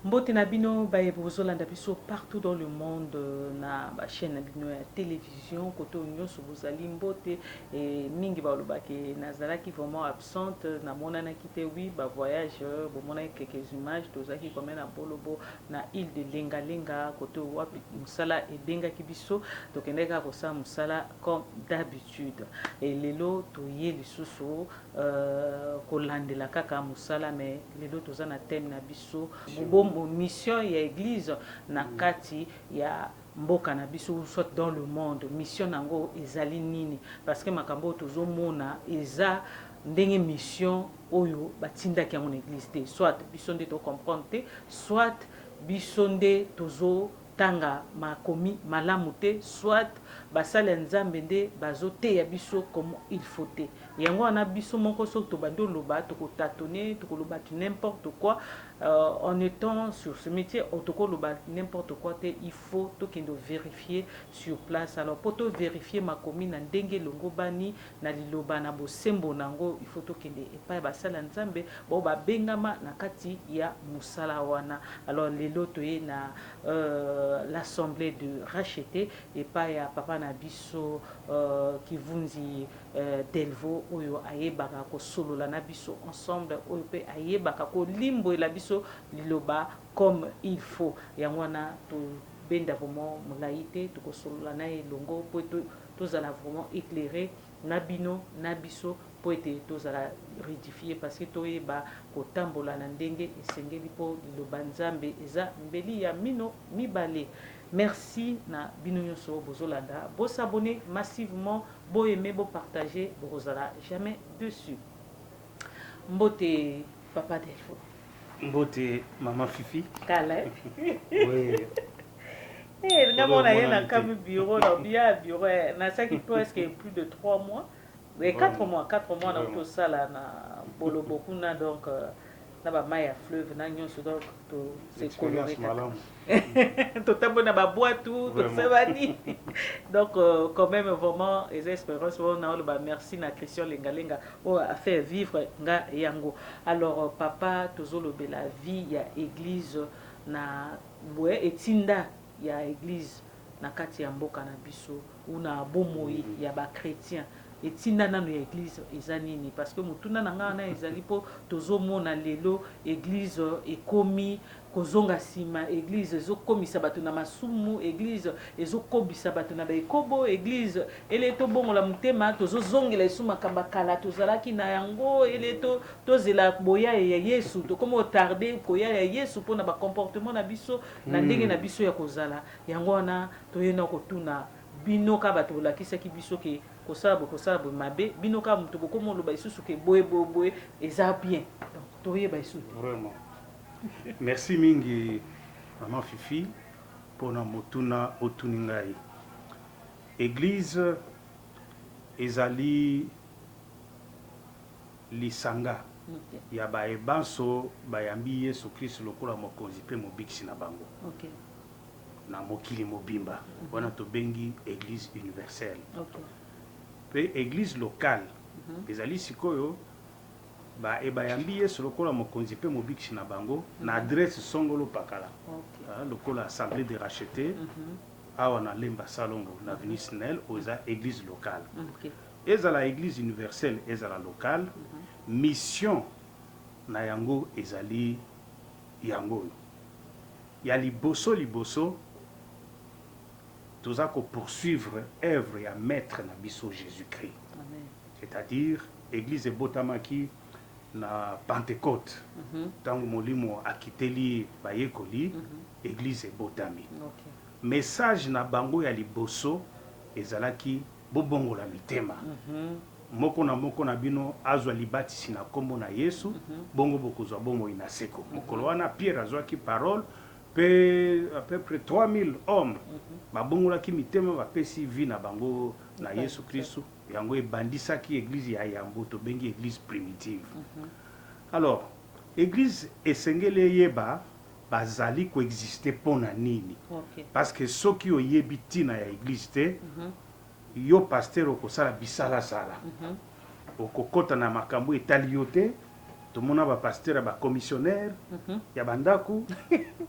Mbote na bino baye bozolanda biso partout dans le monde na ba chaîne na bino ya télévision koto nyonso bozali mbote et mingi balobaki nazalaki vraiment absente na monana kité oui ba voyageur bo mona quelques images tozaki comme na bolobo na île de Lenga koto wapi musala e benga kibiso donc ndeka ko sa musala comme d'habitude et lelo toye lisusu ko landela kaka musala mais lelo tozana thème na biso mission ya église na kati ya mboka na biso soit dans le monde mission nango ezali nini parce que makambo tozomona eza ndenge mission oyo batindaki yango na église te soit biso nde to comprendre te soit biso nde tozo tanga makomi malamu te soit basala nzambe nde bazoteya biso comme il faut te yango wana biso moko soki tobandi oloba tokotatone tokoloba n'importe quoi en étant sur ce métier tokoloba n'importe quoi te il faut tokende vérifier sur place alors pour to vérifier makomi na ndenge longo bani na liloba na bosembo nango il faut tokende epai basala nzambe bo babengama na kati ya musala wana alors lelo toye na l'assemblée de racheter epai ya papa na biso Kivunzi Delvo oyo ayebaka ko solola na biso ensemble oyo pe ayebaka ko limbo la biso liloba comme il faut yango wana to benda vraiment molaite to ko solola na elongo po to zala vraiment éclairé na bino na biso po ete to zala rectifier parce que to yeba ko tambola na ndenge esengeli po liloba nzambe eza mbeli ya mino mibale. Merci na bino nyonso bozolanda bo s'abonner massivement bo aimer bo partager bo kozala jamais dessus. Mbote papa Delvo. Mbote maman Fifi. Kala. Oui. Eh ngamona yena comme bureau na bien bureau na ça qui presque plus de 3 mois. Et 4 mois na tout ça là na bolobokuna donc na ba maya fleuve na nyonso donc to c'est coloré to tabona ba boîte tout to sabani donc quand même vraiment les espérances on a ba merci na Christian Lenga on a fait vivre nga yango alors papa tozolobe la vie ya église na boye etinda ya église na kati ya mboka na biso una bomoi ya ba chrétien et tinda nanu ya église eza nini parce que mutuna na nga na ezali po tozomona lelo église ekomi kozonga sima église ezokomisa bato na masumu église ezokobisa bato na baekobo église eleto bongola mutema tozozongela esuma kamba kala tozalaki na yango eleto tozela boya ya Yesu tokomo tarder koya ya Yesu pona ba comportement na biso na ndenge na biso ya kozala yango wana toyena kotuna binoka bato lakisaki biso ke kosabo mabe binoka mutu bokomo loba isusu ke boye eza bien donc toyeba isu vraiment. Merci mingi maman Fifi pour na motuna otuningai église ezali lisanga ya baebanso bayambi Yesu Kristo lokola mokonzi pe mobikisi na bango na mokili mobimba wana tobengi église universelle pe église locale ezali sikoyo ba ebayambi Yesu lokola mokonzi pe mobikisi na bango na adresse songolo pakala lokola assemblée de racheter awa na Lemba Salongo na avenue Snell oza église locale ezala église universelle ezala locale mission na yango ezali yango ya liboso toza ko poursuivre œuvre ya maître na biso Jésus-Christ c'est-à-dire église ebotamaki na Pentecôte tango molimo akiteli bayekoli église ebotami message na bango ya liboso ezalaki bobongola mitema moko na bino azwa libatisi na kombo na Yesu bongo bokozwa bomoi na seko mokolo wana Pierre azwaki parole pe à peu près 3000 hommes babongolaki mitema bapesi vie na bango na Yesu Kristo yango ebandisaki église ya yango tobengi église primitive alors église esengeli yeba bazali coexister pona nini parce que soki oyebi tina ya église te yo pasteur okosala bisala sala okokota na makambo etali yo te tomona ba pasteur ba commissionnaire ya bandaku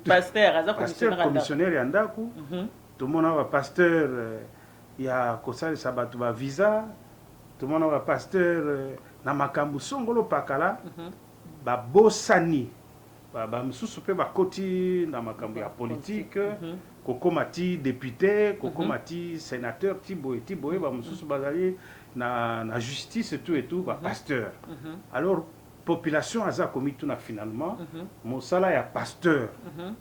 pasteur commissionnaire ya ndaku tomona ba pasteur ya kosalisa bato ba visa tomona ba pasteur na makambo songolo pakala ba bosani ba misusu pe bakoti na makambo ya politique kokoma ti député kokoma ti sénateur ti boye ba misusu bazali na justice et tout ba pasteur alors population aza komi tuna finalement mosala ya pasteur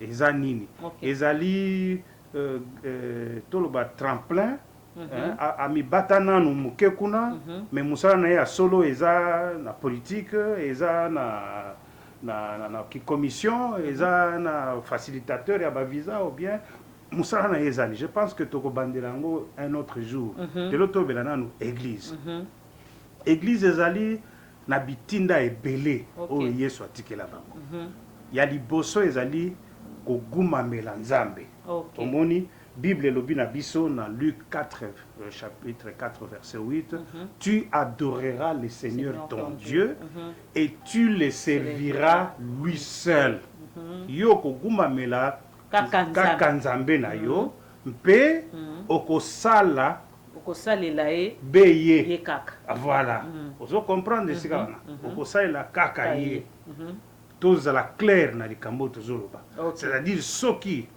eza nini ezali toloba tremplin amibata nanu moke kuna mais mosala na ye ya solo eza na politique eza na commission eza na facilitateur ya bavisa ou bien mosala na ye ezali je pense que tokobandela yango un autre jour lelo tobela nanu église église ezali na bitinda ebele oyo yesu atikela bango ya liboso ezali kogumamela nzambe omoni bible elobi na biso na Luc 4 chapitre 4 verset 8 tu adoreras le Seigneur ton Dieu et tu le serviras lui seul yo kogumamela kaka nzambe na yo mpe okosala okosalela ye beye kaka voilà ozo comprendre esika wana okosalela kaka ye tozala clair na likambo tozoloba c'est-à-dire soki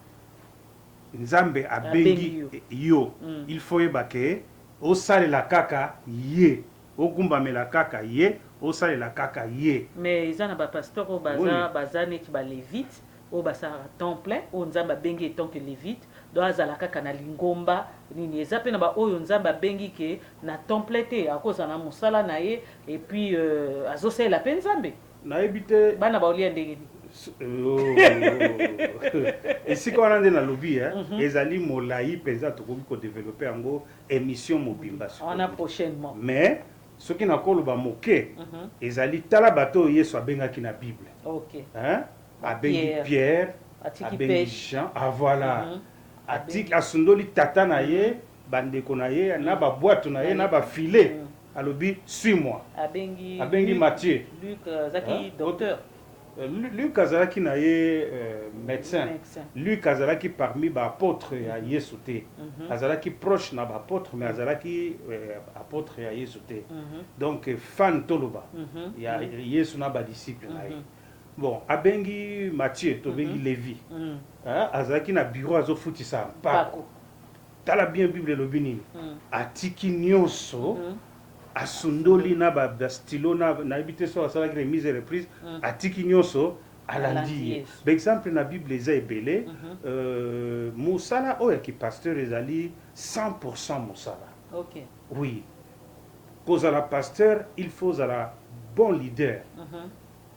nzambe abengi yo il faut yeba ke osalela kaka ye okumbamela kaka ye osalela kaka ye mais eza na bapasteur oyo baza neti balévite oyo basalaka temps plein oyo nzambe abengi etanke lévite do azala kaka na lingomba nini eza mpe na baoyo nzambe abengi ke na temps plein te akozala na mosala na ye et puis azosalela mpe nzambe nayebi te bana baolia ndenge nini esika wana nde nalobi ezali molai mpenza tokoki kodevelope yango émission mobimba wana prochainement mais soki nakoloba moke ezali tala bato oyo yesu abengaki na bible abengi Pierre abengi Jean voilà asundoli tata na ye bandeko na ye na babwato na ye na bafile alobi suis-moi abengi Matthieu Luc azaki docteur Luc azalaki na ye médecin Luc azalaki parmi baapôtre ya yesu te azalaki proche na baapôtre mais azalaki apôtre ya yesu te donc fan toloba ya yesu na badisciple na ye bon abengi Matthieu tobengi Lévi azalaki na bureau azofutisa mpako tala bien bible elobi nini atiki nyonso asundoli na bastilo nayebi te so asalaki remise et reprise atiki nyonso alandi ye baexemple na bible eza ebele mosala oyo ya kipasteur ezali 100% mosala oui kozala pasteur il faut ozala bon leader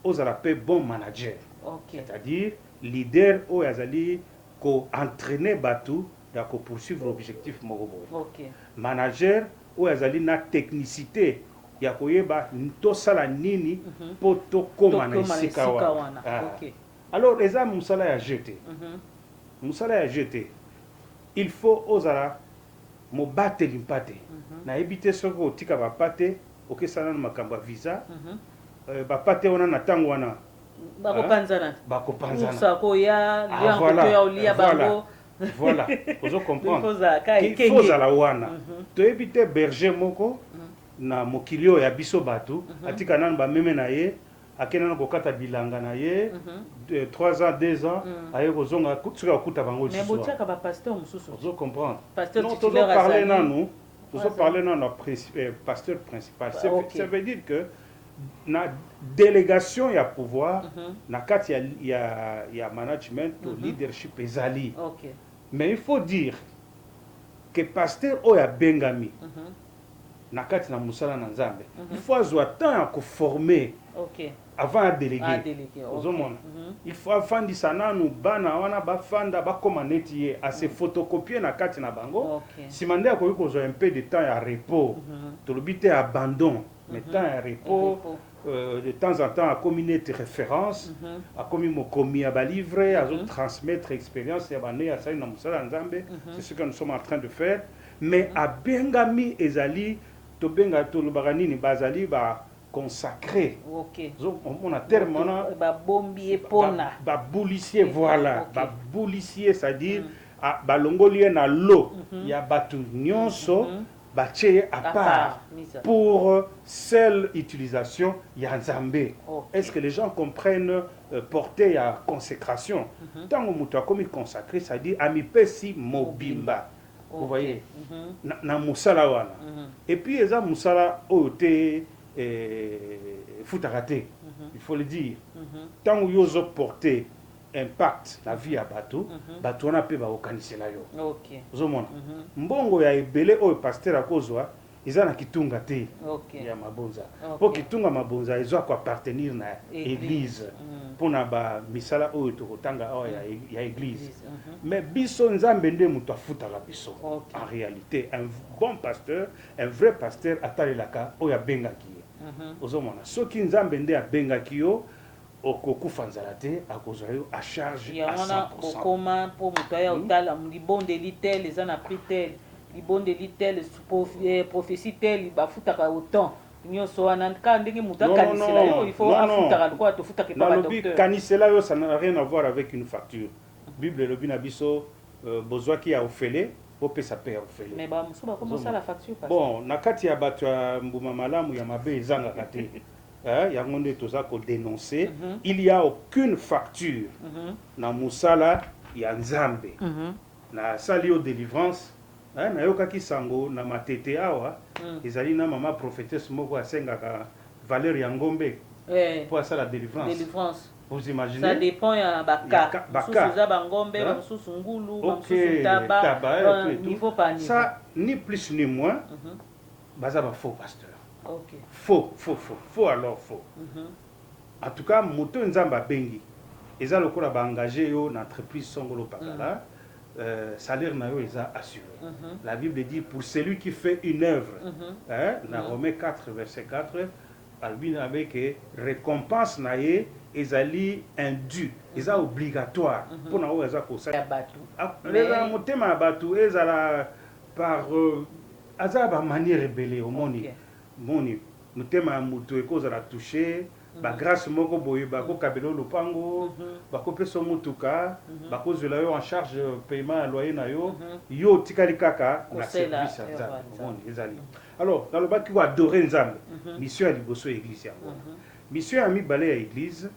ozala mpe bon manager c'est-à-dire leader oyo azali koentraîner bato ya kopoursuivre objectif moko boye manager oyo azali na technicité ya koyeba tosala nini mpo tokóma na esika wana alors eza mosala ya jeté mosala ya jeté il faut ozala mobateli mpa te nayebi te soki otika bapa te okesala na makambo ya visa bapa te wana na ntango wana bakopanzana voilà ozo comprendre il faut ozala wana toyebi te berger moko na mokili oyo ya biso bato atika nanu bameme na ye akenda na kokata bilanga na ye 3 ans 2 ans aye kozonga soki akuta bango ozo comprendre tozoparle nanu na pasteur principal ça veut dire que na délégation ya pouvoir na kati ya management to leadership ezali mais il faut dire que pasteur oyo abengami na kati na mosala na nzambe il faut azwa temps ya koformer avant adélégué ozomona il faut afandisa nanu bana wana bafanda bakoma neti ye ase photocopie na kati na bango nsima nde akoki kozwa un peu de temps ya repos tolobi te abandon mais temps ya repos de temps en temps akomi neti référence akomi mokomi ya balivre azotransmettre expérience ya bane asali na mosala ya nzambe c'est ce que nous sommes en train de faire mais abengami ezali tolobaka nini bazali consacré. Ok. On a terme, on a babombi epona. Baboulissier, voilà. Baboulissier, c'est-à-dire balongoli na l'eau. Il y a batu nyonso. Baché à part pour seule utilisation Yanzambe. Est-ce que les gens comprennent porter à consécration? Tant que mutu comme consacré, ça dit amipesi mobimba. Vous voyez, na musala wana. Et puis eza musala ote futarate. Il faut le dire. Tant que yozo porter impact la vie à bateau, bateau on a pe ba okanisela yo. OK. Zomona. Mbongo ya ebele o pasteur akozwa izana kitunga te. OK. Ya mabonza. Po kitunga mabonza ezwa ko appartenir na église. Pona ba misala o to kotanga o ya église. Mais biso nzambe nde muto afutaka biso. En réalité, un bon pasteur, un vrai pasteur atalelaka o ya bengaki. Ozomona. Soki nzambe nde abengaki yo okokufa nzala te akozwa yo à charge à 100%. Okoma po mutu aya otala libondeli tel eza na prix tel libondeli tel prophétie tel bafutaka autant nyonso wana ka ndenge mutu akanisela yo il faut afutaka lokola tofutaka pa badocteur. Kanisela yo ça n'a rien à voir avec une facture. Bible lobi na biso bozwaki ya ofele opesa pe ya ofele. Mais ba musu ba komosa la facture parce bon na kati ya bato ya mbuma malamu ya mabe ezangaka te. Yangonde toza ko dénoncer, il y a aucune facture na musala ya nzambe na salio délivrance na yokaki sango na matete awa ezali na mama prophétesse moko asengaka valeur ya ngombe pour asala délivrance. Vous imaginez? Ça dépend ya baka. Baka za bangombe ba mususu ngulu ba mususu taba niveau par niveau. Ça ni plus ni moins baza ba faux pasteur. OK. Faux alors faux. En tout cas, moto nzamba bengi. Eza lokola ba engagé yo na entreprise songolo pakala, salaire na yo eza assuré. La Bible dit pour celui qui fait une œuvre, na Romains 4 verset 4, albine avec récompense na ye ezali indu, eza obligatoire pour na o eza ko sa batu. Mais motema batu ezala par eza ba manière rebelle au monde. Moni mutema mutu ekozala touché ba grâce moko boye bako kabelo lopango bako peso mutuka bako zela yo en charge paiement à loyer na yo yo tikali kaka na service za moni ezali. Alors dans le bas qui va adorer nzambe mission ya liboso église yango mission ya mibale ya église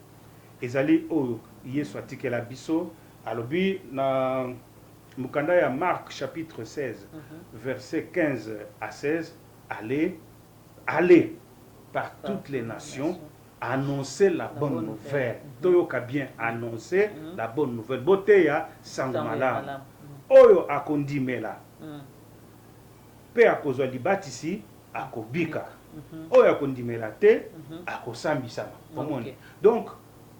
ezali oyo Yesu atikela biso alobi na mukanda ya Marc chapitre 16 verset 15 à 16 allez par toutes les nations annoncer la bonne nouvelle. Toyoka bien annoncer la bonne nouvelle. Boteya sangumalam. Oyo akondimela. Pe akozwa libatisi akobika. Oyo akondimela te akosambisama. Donc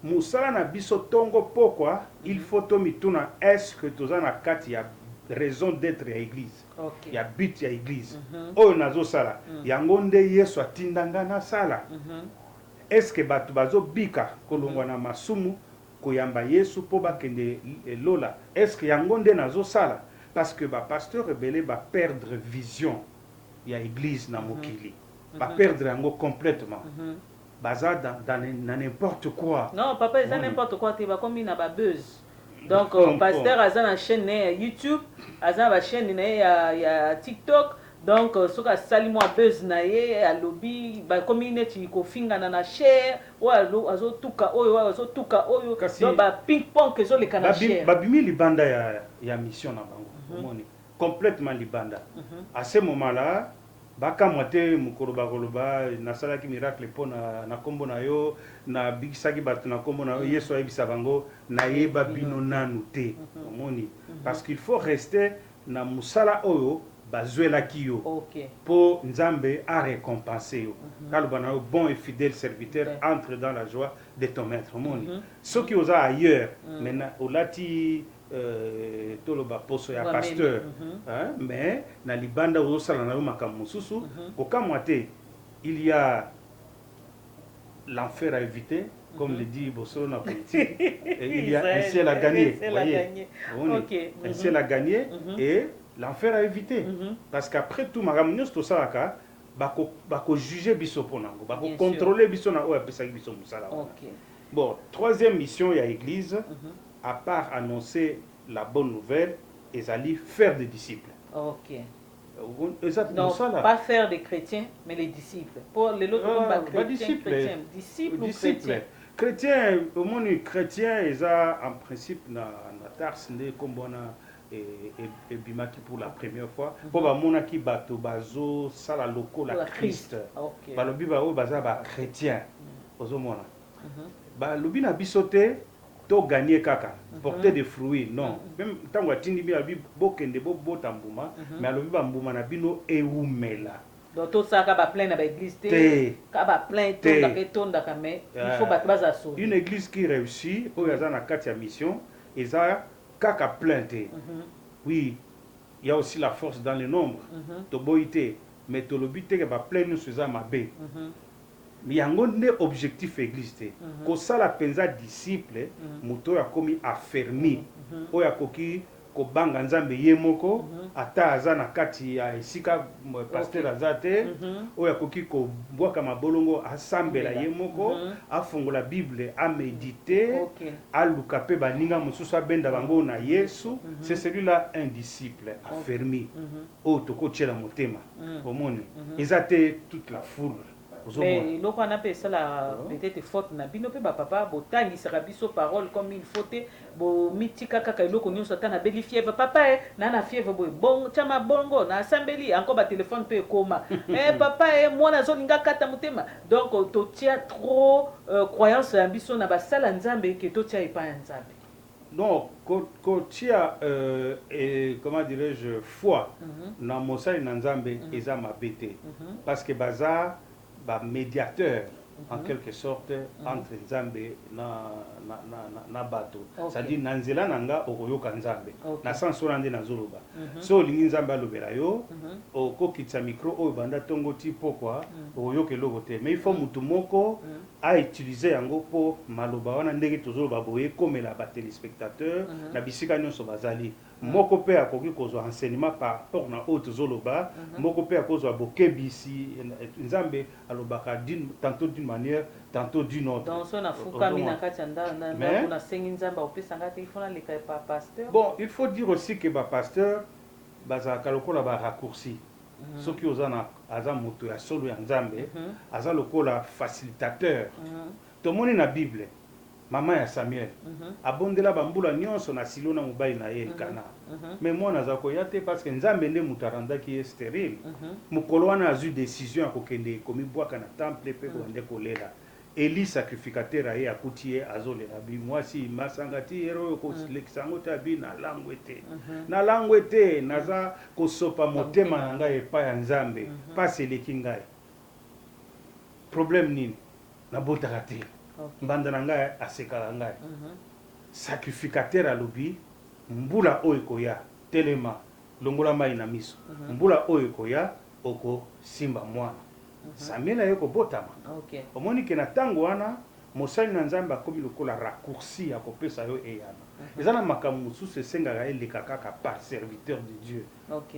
musala na biso tongo pokwa il faut to mituna est-ce que tozana kati ya raison d'être ya église. Il y a but ya église. Oyo nazo sala. Yango nde Yesu atindanga na sala. Est-ce que batu bazo bika kolongwa na masumu koyamba Yesu po bakende lola? Est-ce que yango nde nazo sala? Parce que ba pasteur rebelle ba perdre vision ya église na mokili. Ba perdre yango complètement. Baza dans n'importe quoi. Non, papa, c'est n'importe quoi, tu vas comme na ba buzz. Donc pasteur a une chaîne YouTube, a une chaîne ya TikTok. Donc soka sali mo buzz na ye a lobby ba community ko finga na share o azo tuka oyo donc ba ping pong que zo le kana share ba bimi libanda ya mission na bango moni complètement libanda. À ce moment là baka moite mukoloba koloba nasala ki miracle pona na kombo na yo na bigisaki batu na kombo na yo Yesu ayebisa bango na yeba bino nanu te moni parce qu'il faut rester na musala oyo bazwela kiyo pour nzambe a récompenser yo kaloba na yo bon et fidèle serviteur entre dans la joie de ton maître moni ceux qui osa ailleurs maintenant olati toloba poso ya pasteur mais na libanda ozosala na yo makambo mosusu kokamwa te. Il y a l'enfer à éviter comme le dit Bosso na politique il y a un ciel à gagner, un ciel à gagner et l'enfer à éviter parce qu'après tout makambo nyonso tosalaka bako juger biso ponango bako contrôler biso na oya pesa biso musala. OK. Bon, troisième mission ya église à part annoncer la bonne nouvelle et aller faire des disciples. OK. Non, pas faire des chrétiens, mais les disciples. Pour les autres, disciples. Disciples ou chrétiens. Chrétiens, au monde chrétien, ils ont en principe na tars comme on a et bimaki pour la première fois. Pour ba monaki bato bazo sala loko la Christ. Ba lobi ba o baza ba chrétien. Ozo mona. Ba lobi na bisote to gagner kaka, porter des fruits, non. Même tant que tindi bi abi bokende bo botambuma, mais alobi ba mbuma na bino eumela. Donc tout ça ka ba plein na ba église té, ka ba plein tonda ke tonda ka mais il faut ba baza so. Une église qui réussit, o yaza na kati ya mission, eza kaka plein té. Oui, il y a aussi la force dans le nombre. To boité, mais to lobi té ke ba plein nous seza mabe. Mais il y a un objectif église. Ko sala penza disciple, muto ya komi affermi. Oya koki ko banga nzambe ye moko, ata aza na kati ya esika pasteur azate, oya koki ko bwaka mabolongo asambela ye moko, afungola Bible, a méditer, a luka pe baninga mususu abenda bango na Yesu, c'est celui-là un disciple affermi. O toko tshela motema. Omoni, ezate toute la foule. Mais loko on appelle ça la peut-être faute na bino pe ba papa botangi sera biso parole comme il faut te bo mitika kaka loko nyonso ta na beli fièvre papa na fièvre boy bon chama bongo na assembly encore ba téléphone pe koma papa mwana zolinga kata mutema donc to tia trop croyance na biso na ba sala nzambe ke to tia epa nzambe. Non, quand tu as, comment dirais-je, foi, na mosali na nzambe eza mabete parce que bazar ba médiateur en quelque sorte entre nzambe na bato. C'est-à-dire nanzela nanga okoyoka nzambe na sens wana nde nazoloba so olingi nzambe alobela yo okokitisa micro oyo banda tongo ti pokwa okoyoka eloko te, mais il faut mutu moko autilize yango mpo maloba wana ndenge tozoloba boye ekomela batelespectateur na bisika nyonso bazali. Moko pe akoki kozwa enseignement par rapport na oyo tozoloba, moko pe akozwa bokebisi nzambe alobaka tantôt d'une manière tantôt d'une autre. Donc on a fukami na kati nda na sengi nzambe opesanga te ifona leka pa pasteur. Bon, il faut dire aussi que ba pasteur bazaka lokola ba raccourci. Soki ozana aza moto ya solo ya nzambe, aza lokola facilitateur. Tomoni na Bible Maman ya Samuel abondela bambula nyonso na silo na mobali na ye Kana. Mais moi naza koya te parce que nzambe nde mutaranda ki est stérile. Mukolo wana azu décision akokende komi bwaka na temple pe ko nde kolela. Eli sacrificateur aye akuti ye azolela bi mwasi masangati ero ko lekisango ta bi na langwete. Na langwete naza kosopa motema na ngai epa ya nzambe pasi leki ngai. Problème nini? Na botaka te. Mbanda na ngai asekala ngai sacrificateur alobi mbula oyo koya telema longola mai na miso mbula oyo koya oko simba mwana Samuel aye kobotama. Omoni ke na tango wana mosali na nzambe akomi lokola raccourci ya kopesa yo eyana eza na makambo mosusu esengaka eleka kaka par serviteur de Dieu.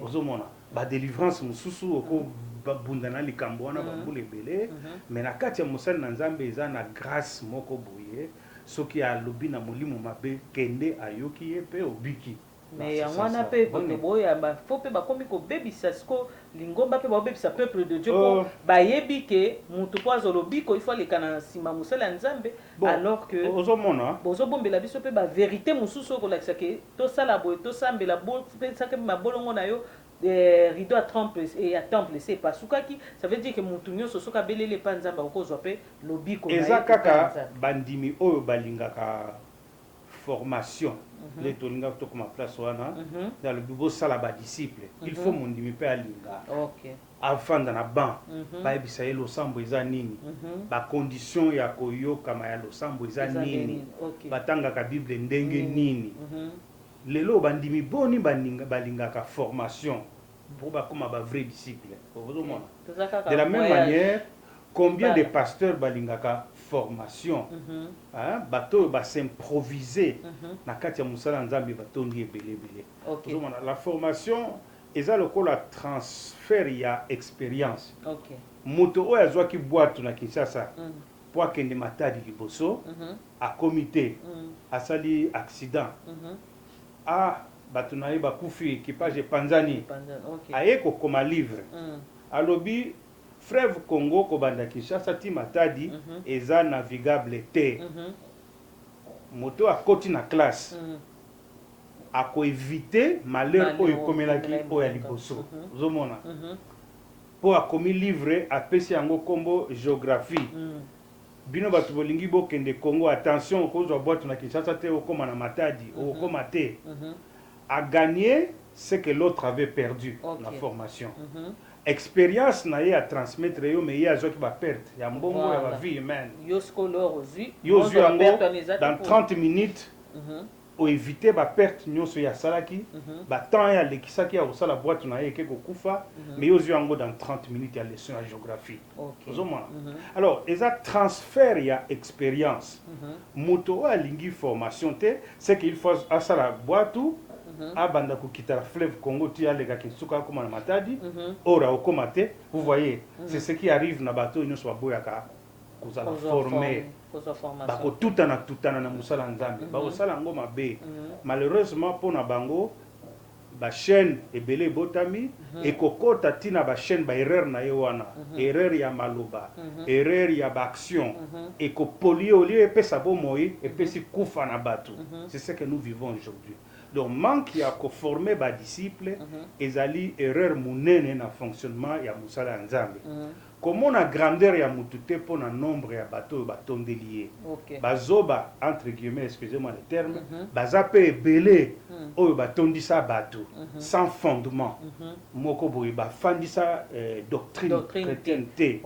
Ozomona ba délivrance mosusu oko babunda na likambo wana bambula ebele mais na kati ya mosali na nzambe eza na grâce moko boye soki alobi na molimo mabe kende ayoki ye pe obiki. Mais wana pe kote boya ba faut pe ba komi ko bebisa sko lingomba pe ba bebisa peuple de Dieu ko ba yebike mutu kwa zolobiko il faut lekana sima musala nzambe alors que ozomona bozo bombela biso pe ba vérité mususu ko lakisa ke to sala boy to sambela bo pe saka mabolongo na yo rideau à temple et à temple c'est pas soukaki ça veut dire que mutu nyonso soka belele pa nzamba ko zwa pe lobiko na eza kaka bandimi oyo balingaka formation les tolinga to comme place wana dans le bibo sala ba disciple il faut mondimi pe alinga afanda na ban ba ebisa ye losambo eza nini ba condition ya koyoka ma ya losambo eza nini batanga ka bible ndenge nini lelo bandimi boni balingaka formation pour ba comme ba vrai disciple. De la même manière combien de pasteurs balingaka formation bato ba s'improviser na kati ya musala nzambe batondi ebele. La formation eza lokola transfert ya expérience. OK. Moto oyo azwaki bwato na Kinshasa po akende Matadi liboso akomi te asali accident bato na ye bakufi équipage epanzani aye kokoma livre alobi fleuve Congo kobanda Kinshasa ti Matadi eza navigable te. Moto akoti na classe akoevite malheur oyo ekomelaki oyo ya liboso ozomona po akomi livre apesi yango kombo géographie. Bino bato bolingi bokende Congo, attention okozwa bwato na Kinshasa te okoma na Matadi okoma te. A gagné ce que l'autre avait perdu la formation. Expérience na ye à transmettre yo mais ye azwaki ba perte ya mbongo ya ba vie humaine. Yozu yango dans 30 minutes o éviter ba perte nyonso ya salaki ba temps ya lekisaki ya osala boîte na ye ke kokufa mais yozu yango dans 30 minutes ya leçon ya géographie. Alors eza transfert ya expérience. Moto alingi formation te c'est qu'il faut asala boîte abanda kokita la fleuve Congo ti alega Kinsuka koma na Matadi ora okoma te. Vous voyez, c'est ce qui arrive na bato nyonso baboyaka kozala formé bako tutana na musala nzambe bakosala ngo mabe. Malheureusement pona bango ba chaîne ebele botami ekokota tina ba chaîne ba erreur na ye wana erreur ya maloba erreur ya ba action ekopoli olie epesa bomoi epesi kufa na bato. C'est ce que nous vivons aujourd'hui. Donc manque ya ko former ba disciples ezali erreur munene na fonctionnement ya musala ya nzambe. Comment na grandeur ya mutu te po na nombre ya bato batondeli ye bazoba entre guillemets, excusez-moi le terme, baza pe ebele oyo batondisa bato sans fondement moko boye bafandisa doctrine chrétienne te.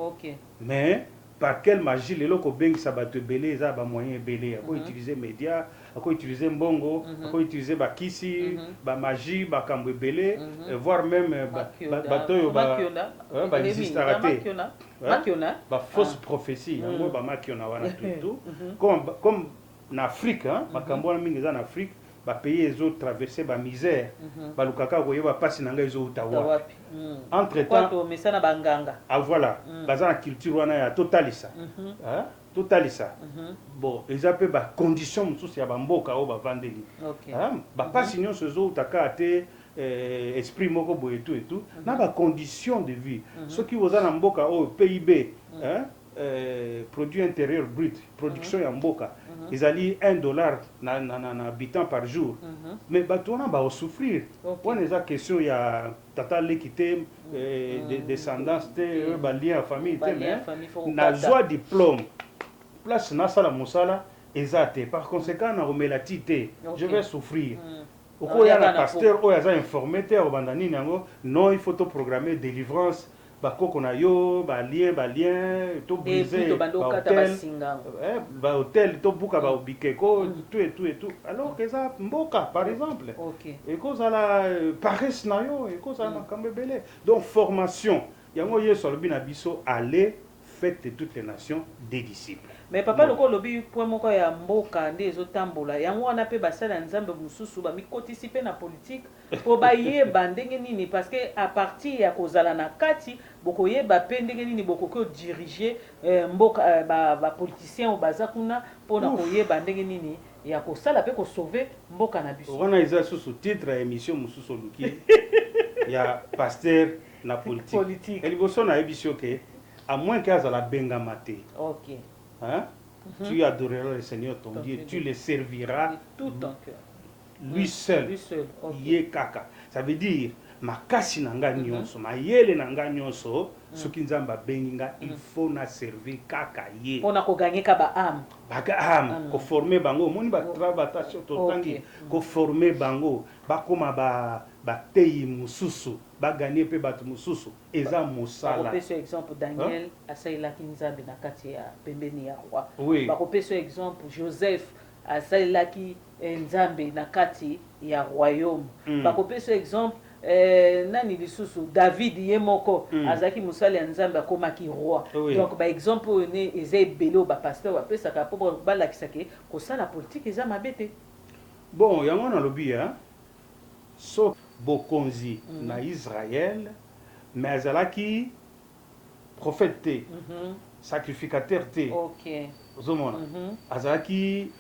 Mais par quelle magie lelo ko bengisa bato ebele eza ba moyen ebele ko utiliser média ako utiliser mbongo ako utiliser bakisi ba magie bakambo ebele voire même bato yo ba existera te ba fausse prophétie yango ba makiona wana tout comme na Afrique bakambo wana mingi za na Afrique ba pays ezo traverser ba misère ba lukaka koyeba pasi nanga ezo utawa entre temps mesana banganga voilà baza na culture wana ya totalisa totalisa bon ezape ba condition mususu ya bamboka o bavandeli ba pasi nyonso ezo utaka te esprit moko boye et tout na ba condition de vie soki oza na mboka o PIB produit intérieur brut production ya mboka ezali $1 na habitant par jour mais bato wana ba souffrir wana eza question ya tata lekite descendance te ba lien ya famille te mais na zwa diplôme place na sala musala eza te par conséquent na romela ti te je vais souffrir. Okoya na pasteur oyo aza informé te obanda nini yango non il faut to programmer délivrance bakoko na yo balien to briser ba hôtel to buka ba obikeko tout alors que ça mboka par exemple et cause la paresse na yo et cause na kambebele. Donc formation yango yeso lobi na biso aller faites de toutes les nations des disciples. Mais papa loko lobi point moko ya mboka nde ezotambola yango wana pe basala nzambe mususu ba mikotisipe na politique po bayeba ndenge nini parce que à partir ya kozala na kati bokoyeba pe ndenge nini bokoko diriger mboka ba politiciens baza kuna pona koyeba ndenge nini ya kosala pe ko sauver mboka na biso. Wana eza sous titre ya émission mususu luki ya pasteur na politique. Eliboso na ebisio ke à moins qu'à la bengamate. OK. Hein? Tu adoreras le Seigneur ton Dieu, tu le serviras tout ton cœur. Lui seul. OK. Ye kaka. Ça veut dire makasi nanga nyonso, mayele nanga nyonso, soki nzamba benginga, il faut na servir kaka ye. On a ko gagner ka ba âme. Ba âme, ko former bango, moni ba travail to tangi, ko former bango, ba koma ba teyi mususu. Ba gagner pe batu mususu eza mosala. Ba kopesa exemple Daniel asaila kinzambe na kati ya pembeni ya roi. Ba kopesa exemple Joseph asaila ki nzambe na kati ya royaume. Ba kopesa exemple nani lisusu David yemoko azaki musala ya nzambe akomaki roi. Donc ba exemple ne eza ebelo ba pasteur ba pesa ka po ba lakisake ko sala politique eza mabete. Bon yango na lobi so bokonzi na Israël mais azalaki prophète te sacrificateur te ozomona azalaki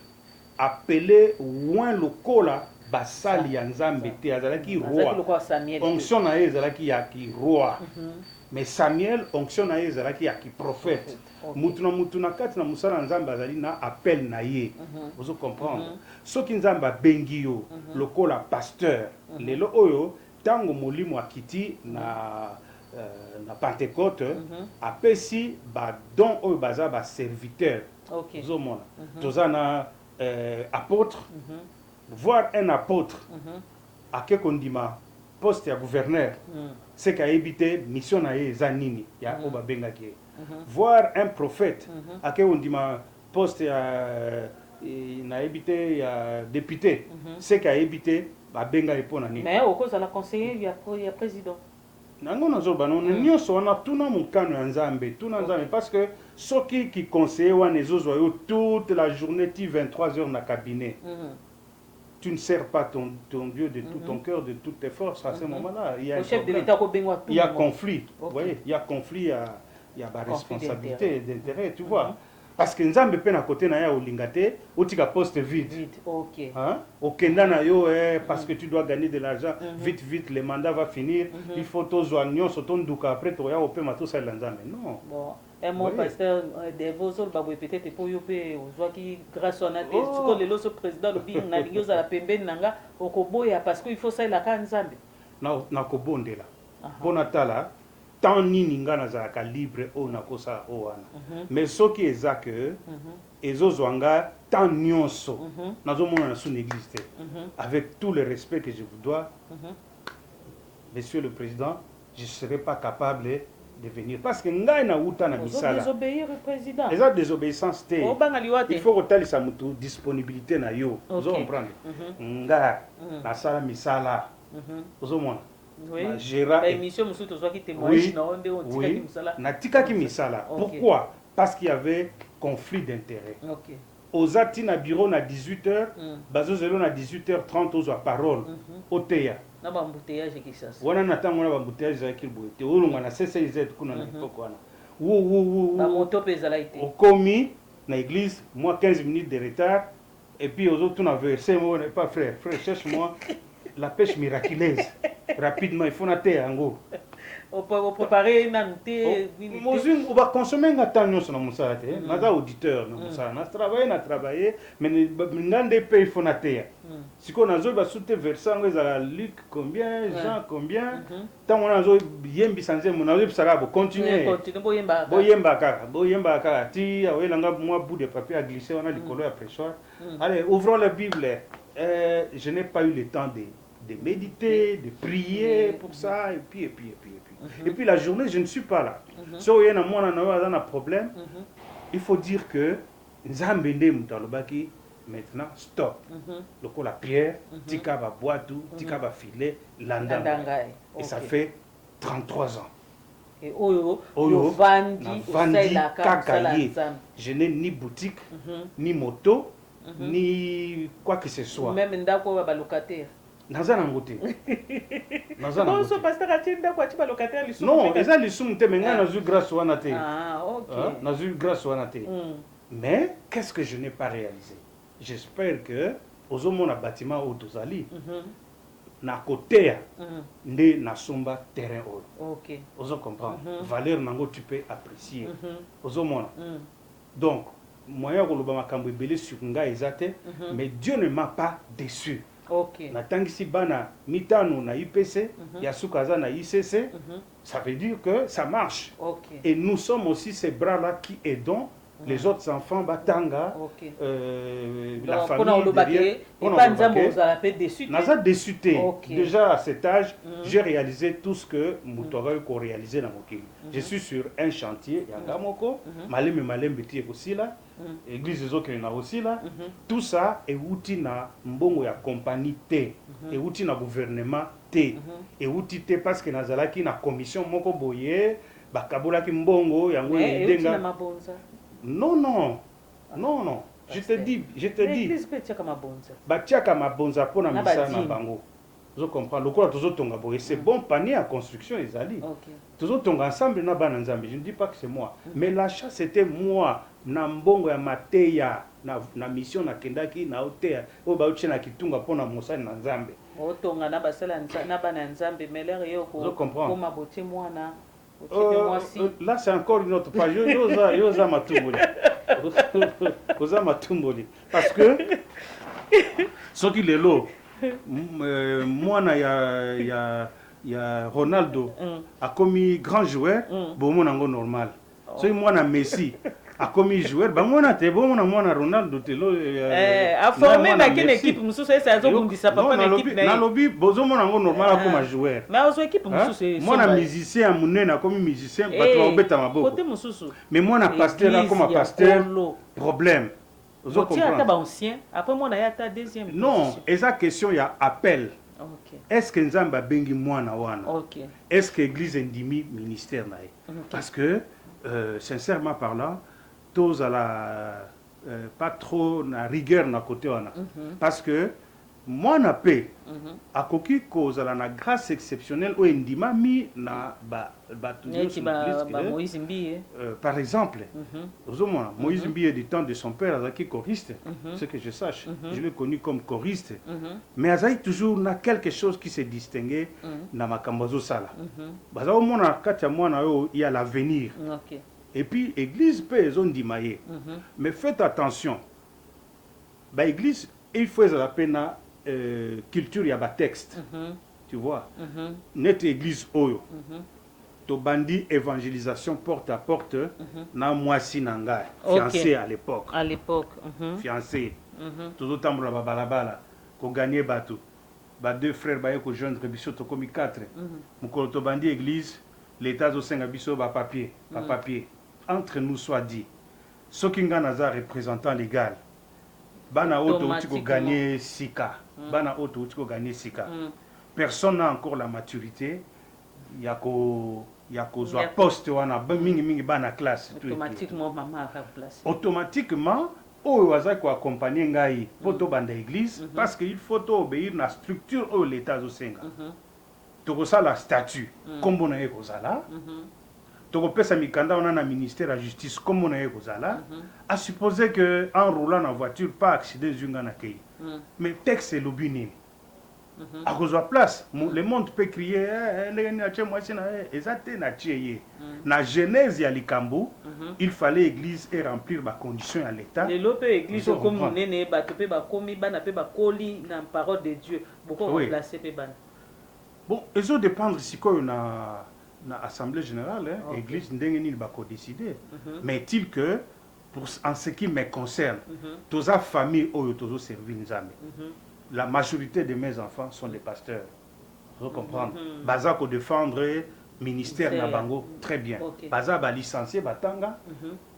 appelé ouin lokola basali ya nzambe te azalaki roi onction na ye ezalaki ya ki roi mais Samuel onction na ye ezalaki ya ki prophète mutu na kati na mosala ya nzambe azali na appel na ye ozo comprendre soki nzambe abengi yo lokola pasteur lelo oyo ntango molimo akiti na Pentecôte apesi badon oyo baza baserviteur ozomona toza na apôtre voir un apôtre ake kondima poste ya gouverneur c'est qu'ayebi te mission na ye eza nini ya oyo babengaki ye voir un prophète ake kondima poste ya nayebi te ya député c'est qu'ayebi te babenga ye mpo na nini mais okozala conseiller ya président nango nazoba nono nyonso wana tuna mokano ya nzambe tuna nzambe parce que soki ki conseiller wana ezozwa yo toute la journée ti 23 heures na cabinet tu ne sers pas ton Dieu de tout ton cœur, de toutes tes forces. À ce moment-là, il y a un problème. Il y a conflit. Vous voyez, il y a conflit, il y a responsabilité, d'intérêt, tu vois. Parce que Nzambe pe na côté na ya olingate, otika poste vide. OK. Hein? Okenda na yo parce que tu dois gagner de l'argent, vite le mandat va finir, il faut tozo nyonso tonduka après to ya ope mato sa Nzambe. Non. Bon. Et mon pasteur de vos autres babou peut-être pour yo pe ozwa ki grâce on a dit ko lelo so président lobi na lingo za la pembeni nanga okoboya parce que il faut ça la ka Nzambe. Na kobondela. Bonatala tant nini nga nazalaka libre oyo nakosa oyo wana mais soki eza ke ezozwanga tant nyonso nazomona na son église te avec tout le respect que je vous dois monsieur le président je ne serai pas capable de venir parce que ngai na uta na misala désobéir au président eza désobéissance te il faut kotalisa mutu disponibilité na yo ozo comprendre nga nasala misala ozomona oui, émission musuto soit qui témoigne na onde on tika ki misala natikaki misala pourquoi parce qu'il y avait conflit d'intérêt OK ozati na bureau na 18h bazozelo na 18h30 ozwa parole oteya na ba embouteillage qui ça wana na tango na ba embouteillage za ki boete olunga na CCZ kuna na époque wana wo ba moto pesa la été okomi na église moi 15 minutes de retard et puis aux autres na verset moi n'est pas frère cherche-moi la pêche miraculeuse rapidement il faut na te yango on peut préparer nanté mozing on va consommer ngata nyonso na musala te naza auditeur na musala na travailler mais ngande pe il faut na te siko nazo ba sute verset ngo za Luc combien Jean combien tant on nazo yembi sanze mo nazo bisaka bo continuer boyemba kaka ti awelanga moi bout de papier à glisser on a likolo ya pressoir allez ouvrons la Bible je n'ai pas eu le temps de méditer, de prier pour ça, et puis la journée, je ne suis pas là. Si il y a un problème, il faut dire que maintenant, stop. Le la pierre, tika va boire tout, tika va filer, landanga. Et ça fait 33 ans. Et je n'ai ni boutique, ni moto, ni quoi que ce soit. Même ndako ba locataire. Nazana ngote. Non, so pasteur atinda kwa chiba locataire lisumu. Non, eza lisumu te menga nazu grâce wana te. Ah, OK. Nazu grâce wana te. Mais qu'est-ce que je n'ai pas réalisé? J'espère que ozomona bâtiment au tozali. Na côté nde na somba terrain oyo. OK. Ozo comprendre. Valeur nango tu peux apprécier. Ozomona. Donc moyen koloba makambo ebele sur nga ezate, mais Dieu ne m'a pas déçu. OK. Natangisi bana mitano na IPC, Yasukaza na ICC, ça veut dire que ça marche. OK. Et nous sommes aussi ces bras-là qui aidons les autres enfants batanga la famille derrière. Déjà à cet âge, j'ai réalisé tout ce que Moutora a réalisé dans mon pays. Je suis sur un chantier, Yangamoko, Malem Beti aussi là, église des autres aussi là. Tout ça est outil na mbongo ya compagnie T, et outil na gouvernement T, et outil T parce que nazalaki na commission moko boye, bakabolaki mbongo yango edenga. Non, non, non, non. Je te dis. Batiaka mabonza pona misala na bango. Vous comprenez? Le quoi toujours tonga boy, c'est bon panier à construction les alliés. Toujours tonga ensemble na bana nzambe. Je ne dis pas que c'est moi, mais l'achat c'était moi. Na mbongo ya mateya na mission na kendaki na otea o ba uchena kitunga pona mosali na nzambe. O tonga na basala na bana nzambe melere yo ko koma boti mwana. Là c'est encore une autre page. Yoza matumboli. Yoza matumboli parce que ce qui est là mwana ya Ronaldo a commis grand joueur bon monango normal. So mwana Messi a commis joueur ba mwana te bon mwana Ronaldo te lo a formé na kine équipe mususu esa zo bundisa papa na équipe na lobi bozo monango normal comme joueur mais ozo équipe mususu mwana musicien munene comme musicien bato ba obeta maboko côté mususu mais mwana pasteur comme pasteur problème. Vous êtes ancien, après moi, il y a ta deuxième. Non, et sa question, il y a appel. Est-ce que Nzamba bengi mwana wana? Est-ce que l'église endimi ministère nae? Parce que, sincèrement parlant, tous à la pas trop na rigueur na côté wana. Parce que moi na paix a koki cause à la grâce exceptionnelle au endima mi na Moïse Mbiye par exemple Moïse Mbiye du temps de son père azaki choriste ce que je sache je l'ai connu comme choriste mais azaki toujours na quelque chose qui se distinguait na makambazo sala baza au mona kati ya mwana yo il y a l'avenir et puis église peut ezondimaye mais faites attention ba église il faut la peine culture ya ba texte tu vois net église oyo to bandi évangélisation porte à porte na mwasi nanga fiancé à l'époque fiancé tout tambola ba balabala ko gagner bateau ba deux frères ba ko joindre biso to komi 4 mukolo to bandi église l'état zo senga biso ba papier entre nous soit dit ce qui ngana représentant légal bana auto utiko gagner sika bana auto utiko gagner sika personne n'a encore la maturité yako zwa poste wana mingi bana classe automatiquement maman a place automatiquement oyo aza ko accompagner ngai poto banda église parce que il faut obéir na structure oyo l'état zo senga to ça la statut comme on a ekozala tokopesa mikanda on a na ministère de la justice comme on a ekozala à supposer que en roulant en voiture pas accident zunga na kei mais texte le bini à cause de la place le monde peut crier na genèse ya likambo il fallait église et remplir ma condition à l'état les lope église comme nene bato pe ba komi bana pe ba koli na parole de Dieu beaucoup remplacer pe bana bon eso dépendre si quoi na assemblée générale église ndenge nini ba ko décider mais est-il que pour en ce qui me concerne tous a famille oyo tozo servir nzambe la majorité de mes enfants sont des pasteurs. Vous comprenez? Baza ko défendre ministère na bango très bien. Baza ba licencié batanga